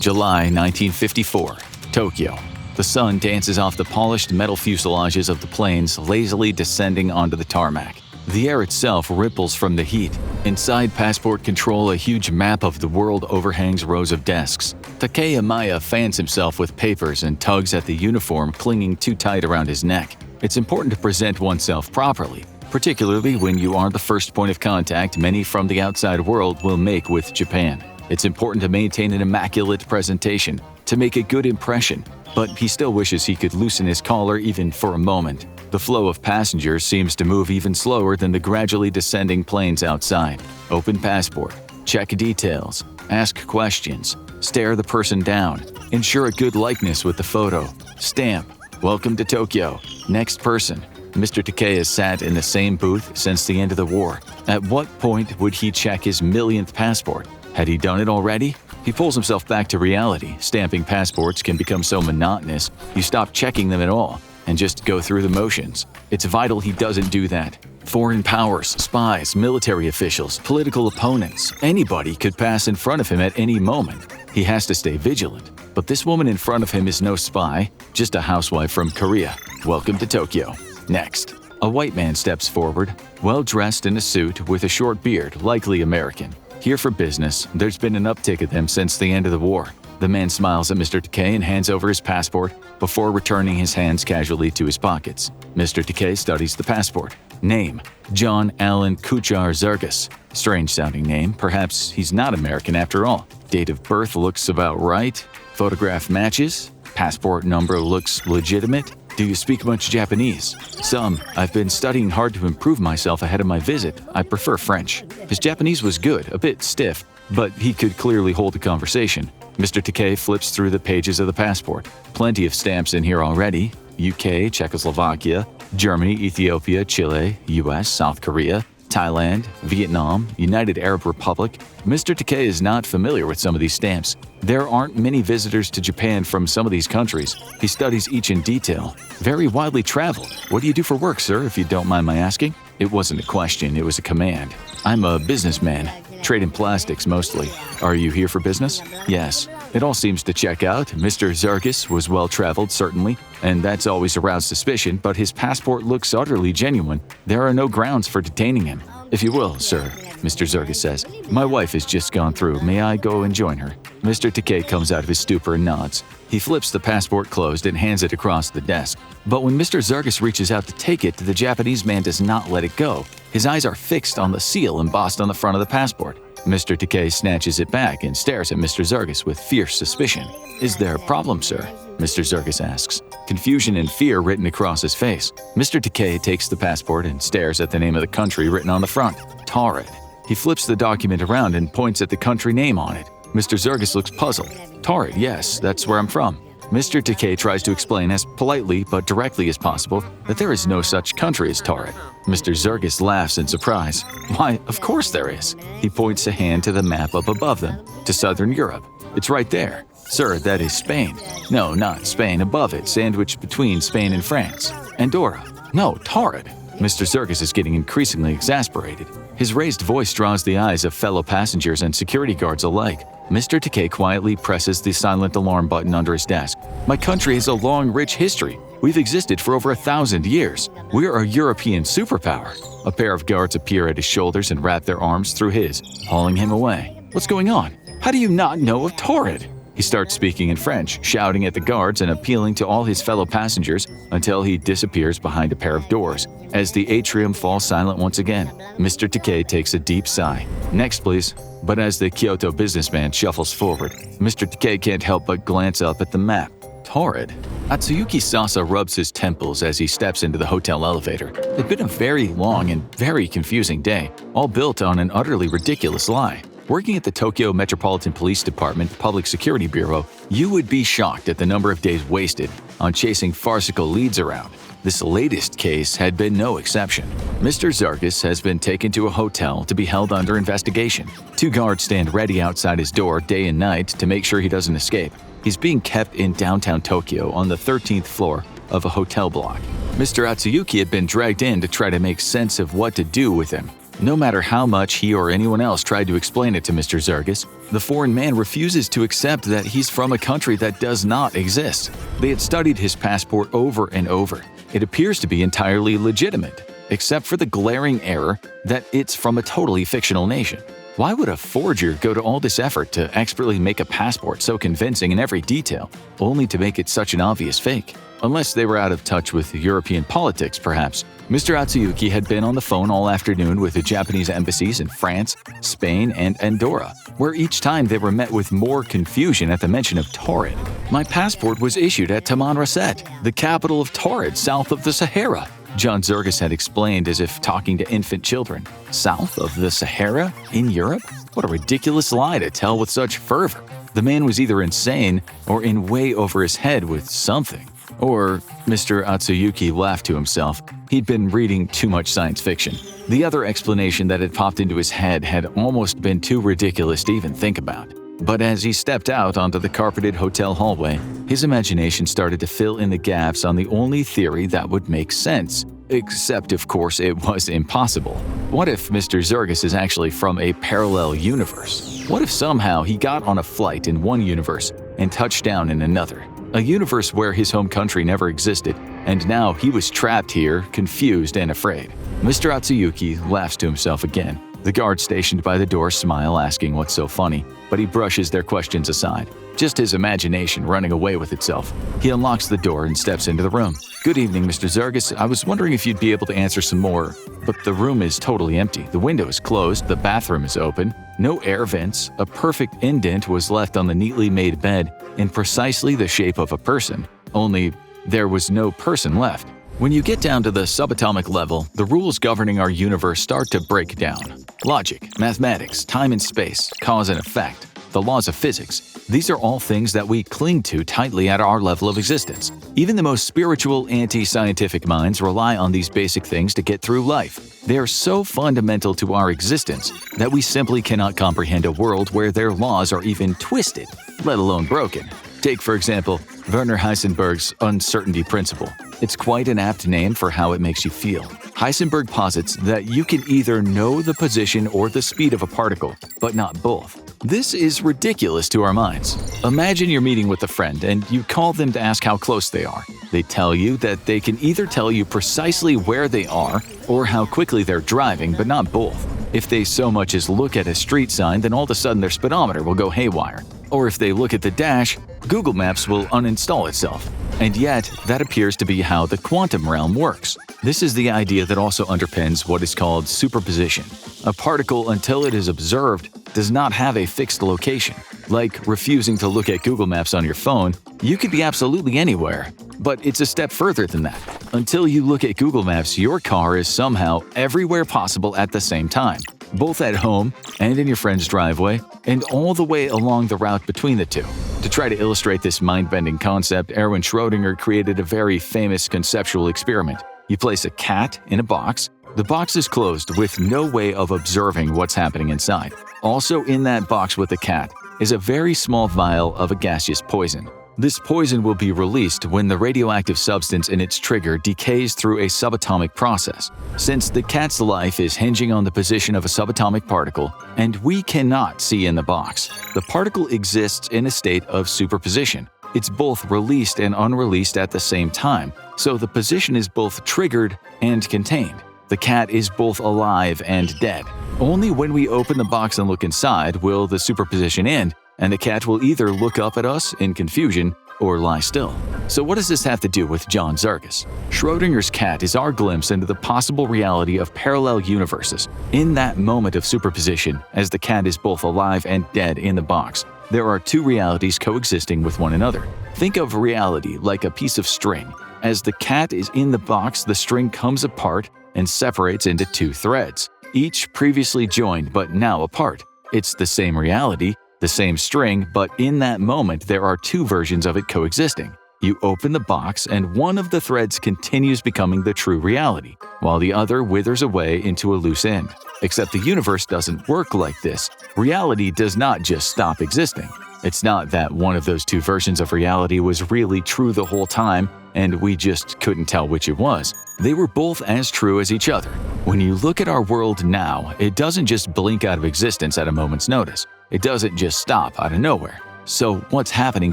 July 1954, Tokyo. The sun dances off the polished metal fuselages of the planes lazily descending onto the tarmac. The air itself ripples from the heat. Inside passport control, a huge map of the world overhangs rows of desks. Takeya Maya fans himself with papers and tugs at the uniform clinging too tight around his neck. It's important to present oneself properly, particularly when you are the first point of contact many from the outside world will make with Japan. It's important to maintain an immaculate presentation, to make a good impression, but he still wishes he could loosen his collar even for a moment. The flow of passengers seems to move even slower than the gradually descending planes outside. Open passport, check details, ask questions, stare the person down, ensure a good likeness with the photo, stamp, welcome to Tokyo, next person. Mr. Takei has sat in the same booth since the end of the war. At what point would he check his millionth passport? Had he done it already? He pulls himself back to reality. Stamping passports can become so monotonous, you stop checking them at all and just go through the motions. It's vital he doesn't do that. Foreign powers, spies, military officials, political opponents, anybody could pass in front of him at any moment. He has to stay vigilant. But this woman in front of him is no spy, just a housewife from Korea. Welcome to Tokyo. Next. A white man steps forward, well-dressed in a suit with a short beard, likely American. Here for business, there's been an uptick of them since the end of the war. The man smiles at Mr. Takei and hands over his passport before returning his hands casually to his pockets. Mr. Takei studies the passport. Name: John Allen Kuchar Zergas. Strange-sounding name, perhaps he's not American after all. Date of birth looks about right. Photograph matches. Passport number looks legitimate. Do you speak much Japanese? Some. I've been studying hard to improve myself ahead of my visit. I prefer French. His Japanese was good, a bit stiff, but he could clearly hold a conversation. Mr. Takei flips through the pages of the passport. Plenty of stamps in here already. UK, Czechoslovakia, Germany, Ethiopia, Chile, US, South Korea, Thailand, Vietnam, United Arab Republic. Mr. Takei is not familiar with some of these stamps. There aren't many visitors to Japan from some of these countries. He studies each in detail. Very widely traveled. What do you do for work, sir, if you don't mind my asking? It wasn't a question, it was a command. I'm a businessman. Trade in plastics mostly. Are you here for business? Yes. It all seems to check out. Mr. Zergas was well-traveled, certainly, and that's always aroused suspicion, but his passport looks utterly genuine. There are no grounds for detaining him. If you will, sir, Mr. Zergas says. My wife has just gone through. May I go and join her? Mr. Takei comes out of his stupor and nods. He flips the passport closed and hands it across the desk. But when Mr. Zergas reaches out to take it, the Japanese man does not let it go. His eyes are fixed on the seal embossed on the front of the passport. Mr. Takei snatches it back and stares at Mr. Zergas with fierce suspicion. Is there a problem, sir? Mr. Zergas asks. Confusion and fear written across his face. Mr. Takei takes the passport and stares at the name of the country written on the front. Taured. He flips the document around and points at the country name on it. Mr. Zergas looks puzzled. Taured, yes, that's where I'm from. Mr. Takei tries to explain as politely but directly as possible that there is no such country as Taured. Mr. Zergas laughs in surprise. Why, of course there is. He points a hand to the map up above them, to southern Europe. It's right there. Sir, that is Spain. No, not Spain, above it, sandwiched between Spain and France. Andorra. No, Taured. Mr. Zergas is getting increasingly exasperated. His raised voice draws the eyes of fellow passengers and security guards alike. Mr. Takei quietly presses the silent alarm button under his desk. My country has a long, rich history. We've existed for over 1,000 years. We're a European superpower. A pair of guards appear at his shoulders and wrap their arms through his, hauling him away. What's going on? How do you not know of Taured? He starts speaking in French, shouting at the guards and appealing to all his fellow passengers until he disappears behind a pair of doors. As the atrium falls silent once again, Mr. Takei takes a deep sigh. Next, please. But as the Kyoto businessman shuffles forward, Mr. Takei can't help but glance up at the map. Taured. Atsuyuki Sasa rubs his temples as he steps into the hotel elevator. It's been a very long and very confusing day, all built on an utterly ridiculous lie. Working at the Tokyo Metropolitan Police Department Public Security Bureau, you would be shocked at the number of days wasted on chasing farcical leads around. This latest case had been no exception. Mr. Zergas has been taken to a hotel to be held under investigation. 2 guards stand ready outside his door day and night to make sure he doesn't escape. He's being kept in downtown Tokyo on the 13th floor of a hotel block. Mr. Atsuyuki had been dragged in to try to make sense of what to do with him. No matter how much he or anyone else tried to explain it to Mr. Zergus, the foreign man refuses to accept that he's from a country that does not exist. They had studied his passport over and over. It appears to be entirely legitimate, except for the glaring error that it's from a totally fictional nation. Why would a forger go to all this effort to expertly make a passport so convincing in every detail, only to make it such an obvious fake? Unless they were out of touch with European politics, perhaps. Mr. Atsuyuki had been on the phone all afternoon with the Japanese embassies in France, Spain, and Andorra, where each time they were met with more confusion at the mention of Taurid. My passport was issued at Tamanrasset, the capital of Taurid, south of the Sahara, John Zergus had explained as if talking to infant children. South of the Sahara? In Europe? What a ridiculous lie to tell with such fervor. The man was either insane or in way over his head with something. Or, Mr. Atsuyuki laughed to himself, he'd been reading too much science fiction. The other explanation that had popped into his head had almost been too ridiculous to even think about. But as he stepped out onto the carpeted hotel hallway, his imagination started to fill in the gaps on the only theory that would make sense. Except, of course, it was impossible. What if Mr. Zergus is actually from a parallel universe? What if somehow he got on a flight in one universe and touched down in another? A universe where his home country never existed, and now he was trapped here, confused and afraid. Mr. Atsuyuki laughs to himself again. The guard stationed by the door smile, asking what's so funny, but he brushes their questions aside. Just his imagination running away with itself. He unlocks the door and steps into the room. "Good evening, Mr. Zergus. I was wondering if you'd be able to answer some more." But the room is totally empty. The window is closed, the bathroom is open, no air vents, a perfect indent was left on the neatly made bed in precisely the shape of a person, only there was no person left. When you get down to the subatomic level, the rules governing our universe start to break down. Logic, mathematics, time and space, cause and effect, the laws of physics, these are all things that we cling to tightly at our level of existence. Even the most spiritual, anti-scientific minds rely on these basic things to get through life. They are so fundamental to our existence that we simply cannot comprehend a world where their laws are even twisted, let alone broken. Take, for example, Werner Heisenberg's uncertainty principle. It's quite an apt name for how it makes you feel. Heisenberg posits that you can either know the position or the speed of a particle, but not both. This is ridiculous to our minds. Imagine you're meeting with a friend and you call them to ask how close they are. They tell you that they can either tell you precisely where they are or how quickly they're driving, but not both. If they so much as look at a street sign, then all of a sudden their speedometer will go haywire. Or if they look at the dash, Google Maps will uninstall itself. And yet, that appears to be how the quantum realm works. This is the idea that also underpins what is called superposition. A particle, until it is observed, does not have a fixed location. Like refusing to look at Google Maps on your phone, you could be absolutely anywhere. But it's a step further than that. Until you look at Google Maps, your car is somehow everywhere possible at the same time, both at home and in your friend's driveway, and all the way along the route between the two. To try to illustrate this mind-bending concept, Erwin Schrödinger created a very famous conceptual experiment. You place a cat in a box. The box is closed with no way of observing what's happening inside. Also in that box with the cat is a very small vial of a gaseous poison. This poison will be released when the radioactive substance in its trigger decays through a subatomic process. Since the cat's life is hinging on the position of a subatomic particle, and we cannot see in the box, the particle exists in a state of superposition. It's both released and unreleased at the same time, so the position is both triggered and contained. The cat is both alive and dead. Only when we open the box and look inside will the superposition end, and the cat will either look up at us in confusion or lie still. So what does this have to do with John Zergus? Schrödinger's cat is our glimpse into the possible reality of parallel universes. In that moment of superposition, as the cat is both alive and dead in the box, there are two realities coexisting with one another. Think of reality like a piece of string. As the cat is in the box, the string comes apart and separates into two threads, each previously joined but now apart. It's the same reality, the same string, but in that moment there are two versions of it coexisting. You open the box and one of the threads continues becoming the true reality, while the other withers away into a loose end. Except the universe doesn't work like this. Reality does not just stop existing. It's not that one of those two versions of reality was really true the whole time and we just couldn't tell which it was. They were both as true as each other. When you look at our world now, it doesn't just blink out of existence at a moment's notice. It doesn't just stop out of nowhere. So what's happening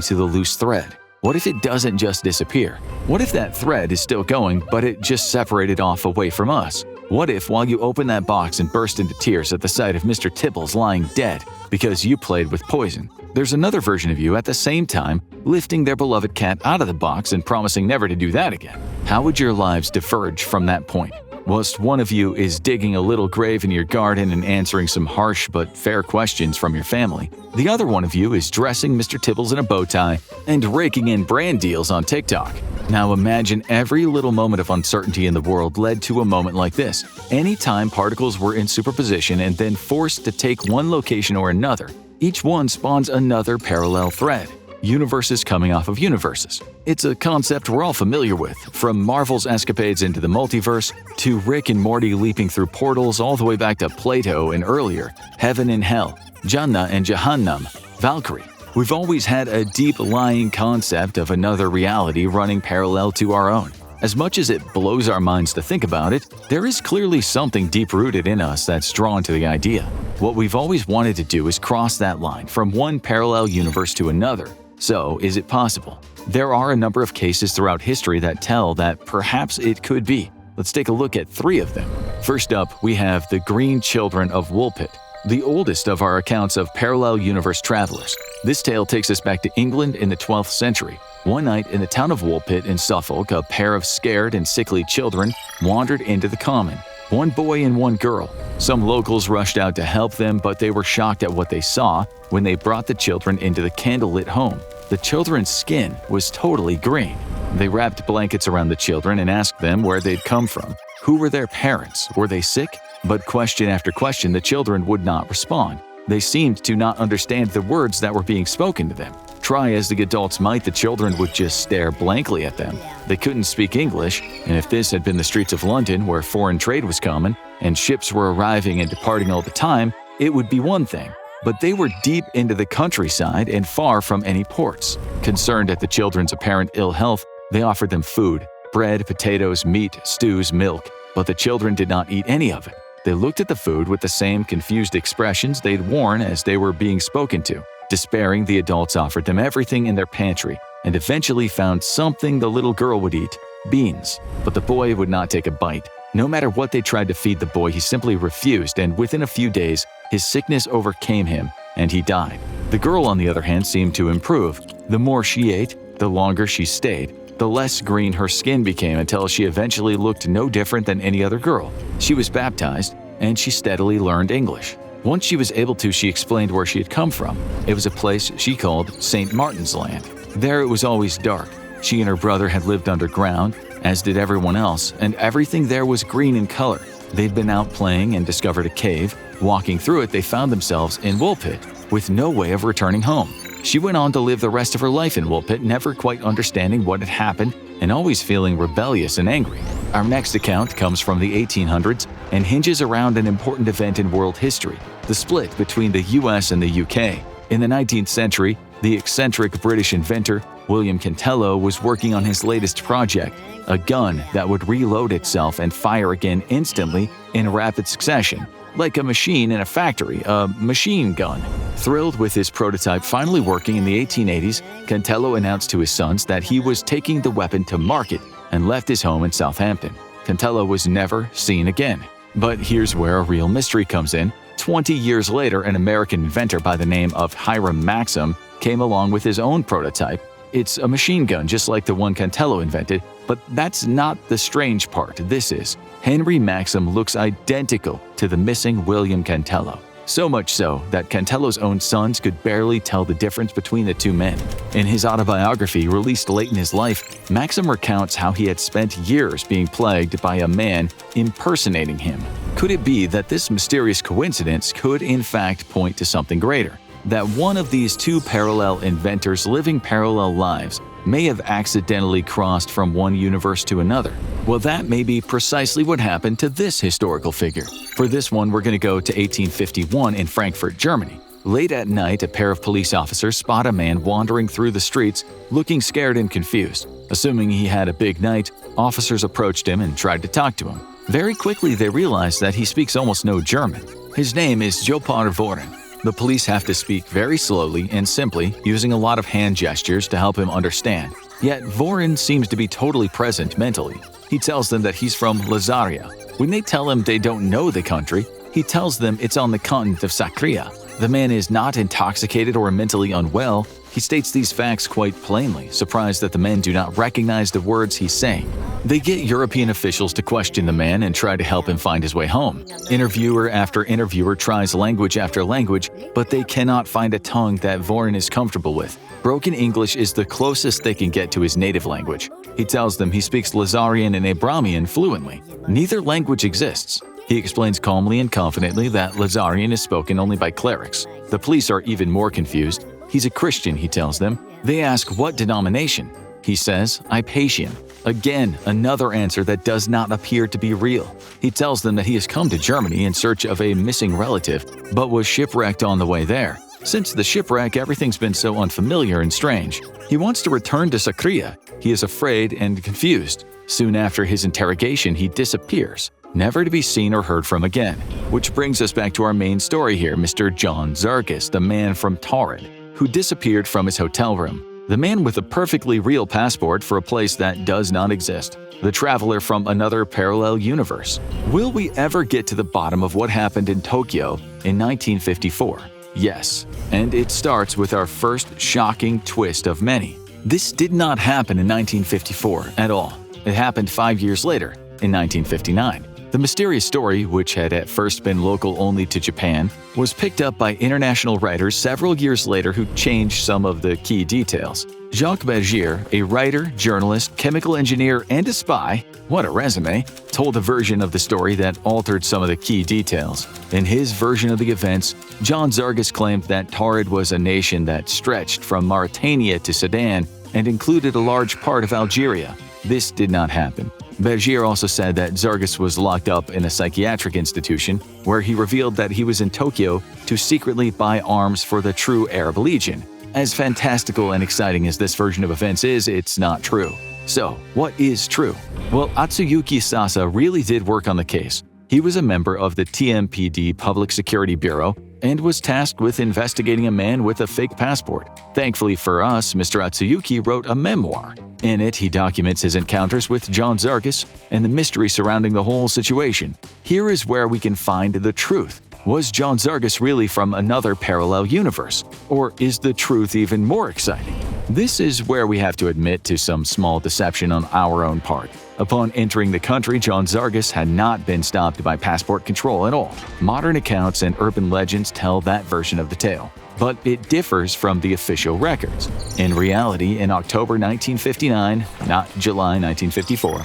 to the loose thread? What if it doesn't just disappear? What if that thread is still going, but it just separated off away from us? What if while you open that box and burst into tears at the sight of Mr. Tibbles lying dead because you played with poison, there's another version of you at the same time lifting their beloved cat out of the box and promising never to do that again? How would your lives diverge from that point? Whilst one of you is digging a little grave in your garden and answering some harsh but fair questions from your family, the other one of you is dressing Mr. Tibbles in a bow tie and raking in brand deals on TikTok. Now imagine every little moment of uncertainty in the world led to a moment like this. Anytime particles were in superposition and then forced to take one location or another, each one spawns another parallel thread. Universes coming off of universes. It's a concept we're all familiar with, from Marvel's escapades into the multiverse, to Rick and Morty leaping through portals all the way back to Plato and earlier, Heaven and Hell, Jannah and Jahannam, Valkyrie. We've always had a deep-lying concept of another reality running parallel to our own. As much as it blows our minds to think about it, there is clearly something deep-rooted in us that's drawn to the idea. What we've always wanted to do is cross that line from one parallel universe to another. So, is it possible? There are a number of cases throughout history that tell that perhaps it could be. Let's take a look at 3 of them. First up, we have the Green Children of Woolpit, the oldest of our accounts of parallel universe travelers. This tale takes us back to England in the 12th century. One night in the town of Woolpit in Suffolk, a pair of scared and sickly children wandered into the common. One boy and one girl. Some locals rushed out to help them, but they were shocked at what they saw when they brought the children into the candlelit home. The children's skin was totally green. They wrapped blankets around the children and asked them where they'd come from. Who were their parents? Were they sick? But question after question, the children would not respond. They seemed to not understand the words that were being spoken to them. Try as the adults might, the children would just stare blankly at them. They couldn't speak English, and if this had been the streets of London where foreign trade was common and ships were arriving and departing all the time, it would be one thing. But they were deep into the countryside and far from any ports. Concerned at the children's apparent ill health, they offered them food: bread, potatoes, meat, stews, milk. But the children did not eat any of it. They looked at the food with the same confused expressions they'd worn as they were being spoken to. Despairing, the adults offered them everything in their pantry and eventually found something the little girl would eat: beans. But the boy would not take a bite. No matter what they tried to feed the boy, he simply refused, and within a few days, his sickness overcame him and he died. The girl, on the other hand, seemed to improve. The more she ate, the longer she stayed. The less green her skin became until she eventually looked no different than any other girl. She was baptized, and she steadily learned English. Once she was able to, she explained where she had come from. It was a place she called St. Martin's Land. There it was always dark. She and her brother had lived underground, as did everyone else, and everything there was green in color. They'd been out playing and discovered a cave. Walking through it, they found themselves in Woolpit, with no way of returning home. She went on to live the rest of her life in Woolpit, never quite understanding what had happened and always feeling rebellious and angry. Our next account comes from the 1800s and hinges around an important event in world history: the split between the US and the UK. In the 19th century, the eccentric British inventor William Cantello was working on his latest project, a gun that would reload itself and fire again instantly in rapid succession, like a machine in a factory, a machine gun. Thrilled with his prototype finally working in the 1880s, Cantello announced to his sons that he was taking the weapon to market and left his home in Southampton. Cantello was never seen again. But here's where a real mystery comes in. 20 years later, an American inventor by the name of Hiram Maxim came along with his own prototype. It's a machine gun just like the one Cantello invented, but that's not the strange part. This is Henry Maxim looks identical to the missing William Cantello. So much so that Cantello's own sons could barely tell the difference between the two men. In his autobiography, released late in his life, Maxim recounts how he had spent years being plagued by a man impersonating him. Could it be that this mysterious coincidence could in fact point to something greater? That one of these two parallel inventors living parallel lives may have accidentally crossed from one universe to another? Well, that may be precisely what happened to this historical figure. For this one, we're going to go to 1851 in Frankfurt, Germany. Late at night, a pair of police officers spot a man wandering through the streets, looking scared and confused. Assuming he had a big night, officers approached him and tried to talk to him. Very quickly, they realized that he speaks almost no German. His name is Jopar Voren. The police have to speak very slowly and simply, using a lot of hand gestures to help him understand. Yet Voren seems to be totally present mentally. He tells them that he's from Lazaria. When they tell him they don't know the country, he tells them it's on the continent of Sakria. The man is not intoxicated or mentally unwell. He states these facts quite plainly, surprised that the men do not recognize the words he's saying. They get European officials to question the man and try to help him find his way home. Interviewer after interviewer tries language after language, but they cannot find a tongue that Voren is comfortable with. Broken English is the closest they can get to his native language. He tells them he speaks Lazarian and Abramian fluently. Neither language exists. He explains calmly and confidently that Lazarian is spoken only by clerics. The police are even more confused. He's a Christian, he tells them. They ask what denomination. He says, Ipatian. Again, another answer that does not appear to be real. He tells them that he has come to Germany in search of a missing relative, but was shipwrecked on the way there. Since the shipwreck, everything's been so unfamiliar and strange. He wants to return to Sakria. He is afraid and confused. Soon after his interrogation, he disappears, never to be seen or heard from again. Which brings us back to our main story here, Mr. John Zargis, the man from Taurid, who disappeared from his hotel room. The man with a perfectly real passport for a place that does not exist. The traveler from another parallel universe. Will we ever get to the bottom of what happened in Tokyo in 1954? Yes, and it starts with our first shocking twist of many. This did not happen in 1954 at all. It happened 5 years later, in 1959. The mysterious story, which had at first been local only to Japan, was picked up by international writers several years later who changed some of the key details. Jacques Bergier, a writer, journalist, chemical engineer, and a spy, what a resume, told a version of the story that altered some of the key details. In his version of the events, John Zargis claimed that Taurid was a nation that stretched from Mauritania to Sudan and included a large part of Algeria. This did not happen. Bergier also said that Zargis was locked up in a psychiatric institution, where he revealed that he was in Tokyo to secretly buy arms for the true Arab Legion. As fantastical and exciting as this version of events is, it's not true. So, what is true? Well, Atsuyuki Sasa really did work on the case. He was a member of the TMPD Public Security Bureau and was tasked with investigating a man with a fake passport. Thankfully for us, Mr. Atsuyuki wrote a memoir. In it, he documents his encounters with John Zargis and the mystery surrounding the whole situation. Here is where we can find the truth. Was John Zargis really from another parallel universe? Or is the truth even more exciting? This is where we have to admit to some small deception on our own part. Upon entering the country, John Zargis had not been stopped by passport control at all. Modern accounts and urban legends tell that version of the tale, but it differs from the official records. In reality, in October 1959, not July 1954,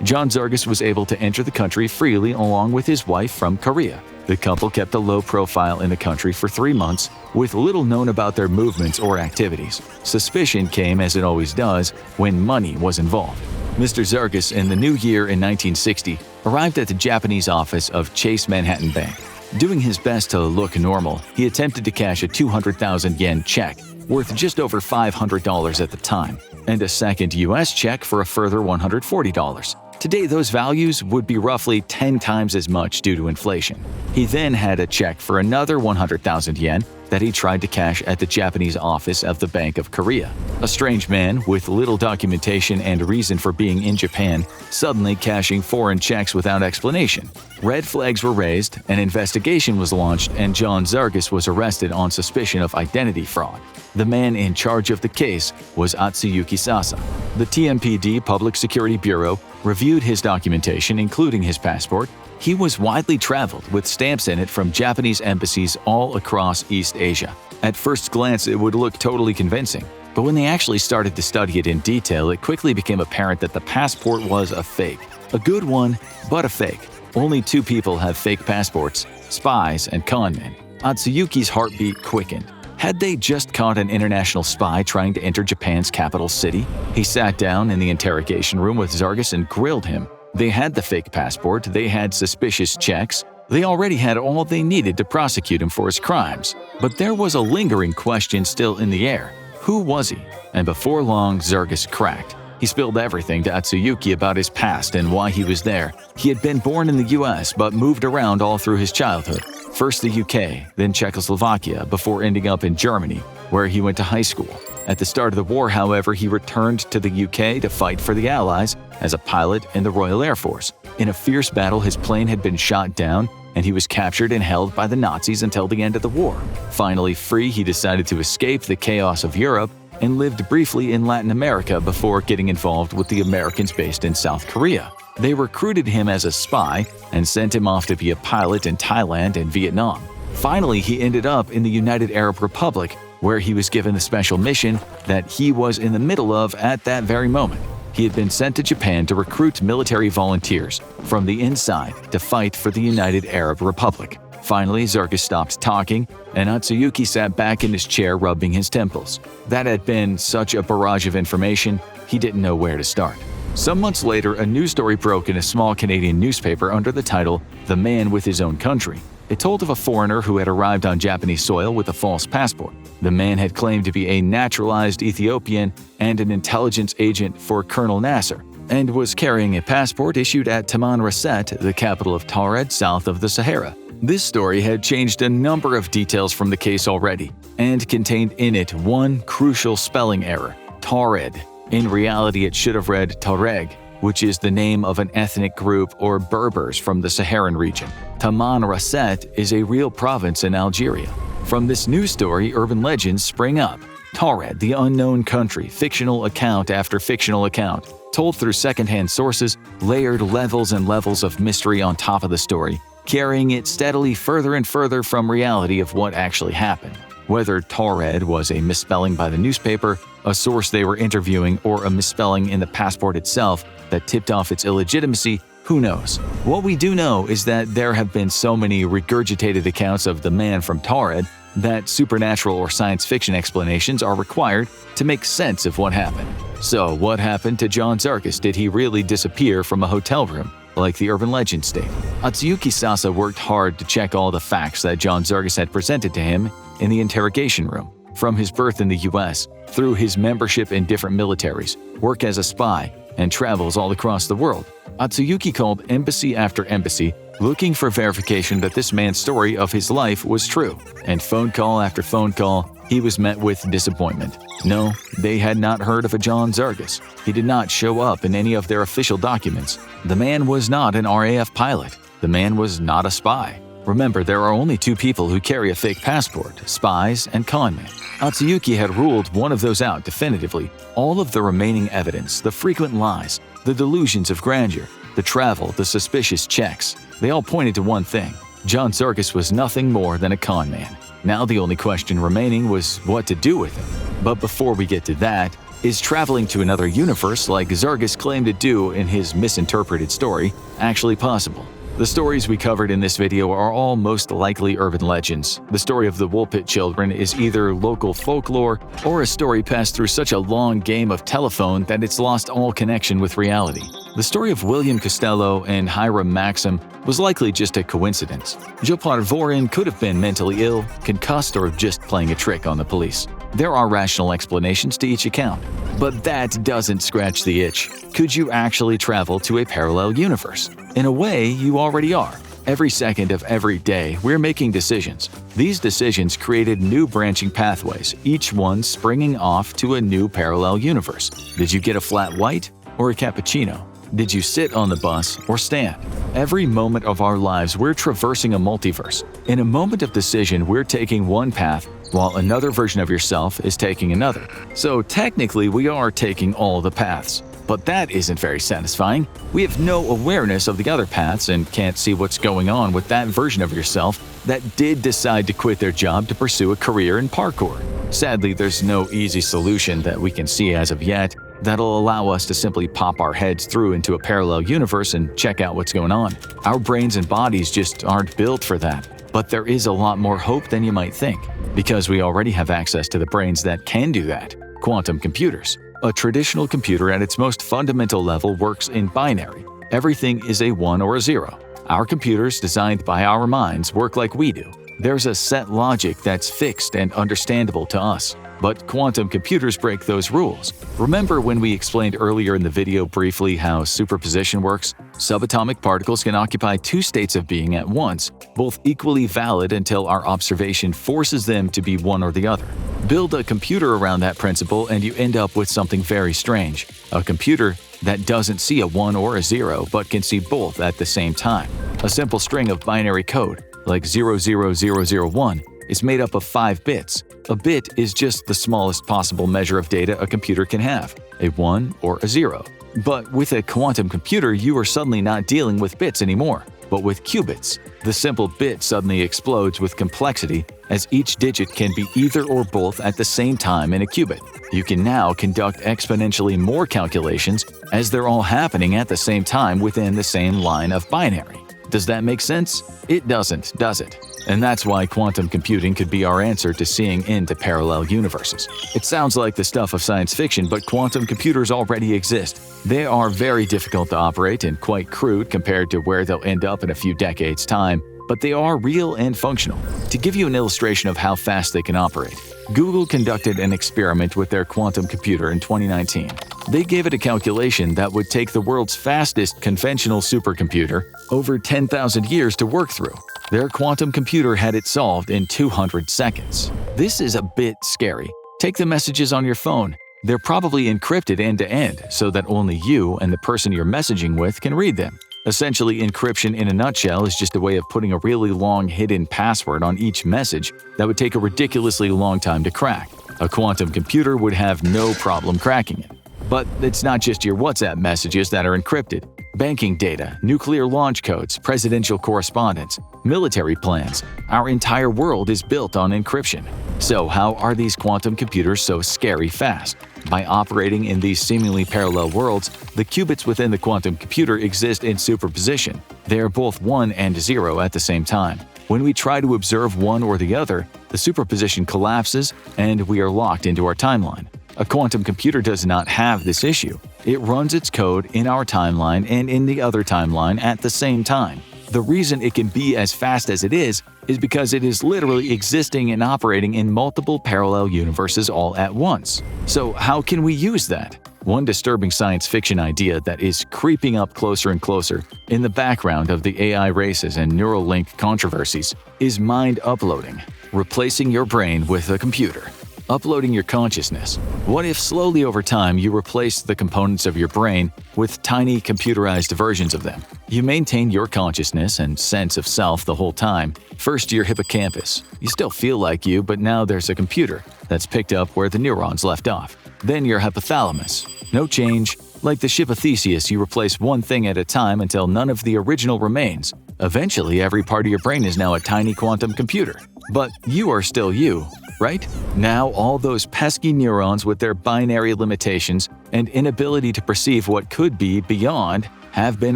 John Zargis was able to enter the country freely along with his wife from Korea. The couple kept a low profile in the country for 3 months, with little known about their movements or activities. Suspicion came, as it always does, when money was involved. Mr. Zargis, in the new year in 1960, arrived at the Japanese office of Chase Manhattan Bank. Doing his best to look normal, he attempted to cash a 200,000 yen check, worth just over $500 at the time, and a second U.S. check for a further $140. Today, those values would be roughly 10 times as much due to inflation. He then had a check for another 100,000 yen that he tried to cash at the Japanese office of the Bank of Korea. A strange man with little documentation and reason for being in Japan, suddenly cashing foreign checks without explanation. Red flags were raised, an investigation was launched, and John Zargis was arrested on suspicion of identity fraud. The man in charge of the case was Atsuyuki Sasa. The TMPD Public Security Bureau reviewed his documentation, including his passport. He was widely traveled with stamps in it from Japanese embassies all across East Asia. At first glance, it would look totally convincing, but when they actually started to study it in detail, it quickly became apparent that the passport was a fake. A good one, but a fake. Only 2 people have fake passports, spies and conmen. Atsuyuki's heartbeat quickened. Had they just caught an international spy trying to enter Japan's capital city? He sat down in the interrogation room with Zargis and grilled him. They had the fake passport, they had suspicious checks, They already had all they needed to prosecute him for his crimes. But there was a lingering question still in the air. Who was he? And before long, Zerges cracked. He spilled everything to Atsuyuki about his past and why he was there. He had been born in the US but moved around all through his childhood. First the UK, then Czechoslovakia, before ending up in Germany, where he went to high school. At the start of the war, however, he returned to the UK to fight for the Allies as a pilot in the Royal Air Force. In a fierce battle, his plane had been shot down, and he was captured and held by the Nazis until the end of the war. Finally free, he decided to escape the chaos of Europe and lived briefly in Latin America before getting involved with the Americans based in South Korea. They recruited him as a spy and sent him off to be a pilot in Thailand and Vietnam. Finally, he ended up in the United Arab Republic, where he was given the special mission that he was in the middle of at that very moment. He had been sent to Japan to recruit military volunteers from the inside to fight for the United Arab Republic. Finally, Zerges stopped talking, and Atsuyuki sat back in his chair rubbing his temples. That had been such a barrage of information, he didn't know where to start. Some months later, a news story broke in a small Canadian newspaper under the title, "The Man with His Own Country." It told of a foreigner who had arrived on Japanese soil with a false passport. The man had claimed to be a naturalized Ethiopian and an intelligence agent for Colonel Nasser, and was carrying a passport issued at Tamanrasset, the capital of Taured, south of the Sahara. This story had changed a number of details from the case already, and contained in it one crucial spelling error, Taured. In reality, it should have read Taureg, which is the name of an ethnic group or Berbers from the Saharan region. Tamanrasset is a real province in Algeria. From this news story, urban legends spring up. Taured, the unknown country, fictional account after fictional account, told through secondhand sources, layered levels and levels of mystery on top of the story, carrying it steadily further and further from reality of what actually happened. Whether Taured was a misspelling by the newspaper, a source they were interviewing, or a misspelling in the passport itself that tipped off its illegitimacy, who knows? What we do know is that there have been so many regurgitated accounts of the man from Taured that supernatural or science fiction explanations are required to make sense of what happened. So, what happened to John Zerges? Did he really disappear from a hotel room, like the urban legends state? Atsuyuki Sasa worked hard to check all the facts that John Zerges had presented to him in the interrogation room. From his birth in the US, through his membership in different militaries, work as a spy, and travels all across the world, Atsuyuki called embassy after embassy, looking for verification that this man's story of his life was true. And phone call after phone call, he was met with disappointment. No, they had not heard of a John Zerges. He did not show up in any of their official documents. The man was not an RAF pilot. The man was not a spy. Remember, there are only two people who carry a fake passport, spies and conmen. Atsuyuki had ruled one of those out definitively. All of the remaining evidence, the frequent lies, the delusions of grandeur, the travel, the suspicious checks, they all pointed to one thing. John Zerges was nothing more than a con man. Now the only question remaining was what to do with him. But before we get to that, is traveling to another universe like Zerges claimed to do in his misinterpreted story actually possible? The stories we covered in this video are all most likely urban legends. The story of the Woolpit children is either local folklore or a story passed through such a long game of telephone that it's lost all connection with reality. The story of William Costello and Hiram Maxim was likely just a coincidence. Jopar Vorin could have been mentally ill, concussed, or just playing a trick on the police. There are rational explanations to each account. But that doesn't scratch the itch. Could you actually travel to a parallel universe? In a way, you already are. Every second of every day, we're making decisions. These decisions created new branching pathways, each one springing off to a new parallel universe. Did you get a flat white or a cappuccino? Did you sit on the bus or stand? Every moment of our lives, we're traversing a multiverse. In a moment of decision, we're taking one path, while another version of yourself is taking another. So technically, we are taking all the paths. But that isn't very satisfying. We have no awareness of the other paths and can't see what's going on with that version of yourself that did decide to quit their job to pursue a career in parkour. Sadly, there's no easy solution that we can see as of yet that'll allow us to simply pop our heads through into a parallel universe and check out what's going on. Our brains and bodies just aren't built for that. But there is a lot more hope than you might think, because we already have access to the brains that can do that: quantum computers. A traditional computer at its most fundamental level works in binary. Everything is a 1 or a 0. Our computers, designed by our minds, work like we do. There's a set logic that's fixed and understandable to us. But quantum computers break those rules. Remember when we explained earlier in the video briefly how superposition works? Subatomic particles can occupy two states of being at once, both equally valid until our observation forces them to be one or the other. Build a computer around that principle and you end up with something very strange. A computer that doesn't see a 1 or a 0 but can see both at the same time. A simple string of binary code, like 00001, is made up of 5 bits. A bit is just the smallest possible measure of data a computer can have, a 1 or a 0. But with a quantum computer, you are suddenly not dealing with bits anymore, but with qubits. The simple bit suddenly explodes with complexity, as each digit can be either or both at the same time in a qubit. You can now conduct exponentially more calculations as they're all happening at the same time within the same line of binary. Does that make sense? It doesn't, does it? And that's why quantum computing could be our answer to seeing into parallel universes. It sounds like the stuff of science fiction, but quantum computers already exist. They are very difficult to operate and quite crude compared to where they'll end up in a few decades' time, but they are real and functional. To give you an illustration of how fast they can operate, Google conducted an experiment with their quantum computer in 2019. They gave it a calculation that would take the world's fastest conventional supercomputer over 10,000 years to work through. Their quantum computer had it solved in 200 seconds. This is a bit scary. Take the messages on your phone. They're probably encrypted end-to-end so that only you and the person you're messaging with can read them. Essentially, encryption in a nutshell is just a way of putting a really long hidden password on each message that would take a ridiculously long time to crack. A quantum computer would have no problem cracking it. But it's not just your WhatsApp messages that are encrypted. Banking data, nuclear launch codes, presidential correspondence, military plans. Our entire world is built on encryption. So how are these quantum computers so scary fast? By operating in these seemingly parallel worlds, the qubits within the quantum computer exist in superposition. They are both 1 and 0 at the same time. When we try to observe one or the other, the superposition collapses and we are locked into our timeline. A quantum computer does not have this issue. It runs its code in our timeline and in the other timeline at the same time. The reason it can be as fast as it is because it is literally existing and operating in multiple parallel universes all at once. So how can we use that? One disturbing science fiction idea that is creeping up closer and closer in the background of the AI races and Neuralink controversies is mind uploading, replacing your brain with a computer. Uploading your consciousness. What if slowly over time you replace the components of your brain with tiny computerized versions of them? You maintain your consciousness and sense of self the whole time. First, your hippocampus. You still feel like you, but now there's a computer that's picked up where the neurons left off. Then your hypothalamus. No change. Like the ship of Theseus, you replace one thing at a time until none of the original remains. Eventually, every part of your brain is now a tiny quantum computer. But you are still you, right? Now all those pesky neurons with their binary limitations and inability to perceive what could be beyond have been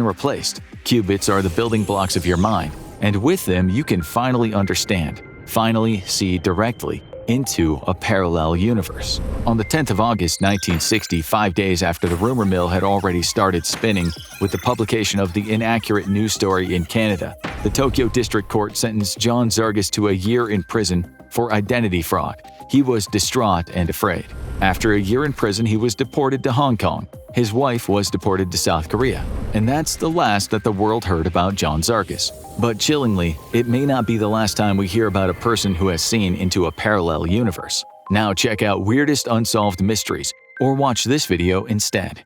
replaced. Qubits are the building blocks of your mind, and with them you can finally understand, finally see directly into a parallel universe. On the 10th of August 1960, 5 days after the rumor mill had already started spinning with the publication of the inaccurate news story in Canada, the Tokyo District Court sentenced John Zarghis to a year in prison for identity fraud. He was distraught and afraid. After a year in prison, he was deported to Hong Kong. His wife was deported to South Korea. And that's the last that the world heard about John Zarghis. But chillingly, it may not be the last time we hear about a person who has seen into a parallel universe. Now check out Weirdest Unsolved Mysteries, or watch this video instead.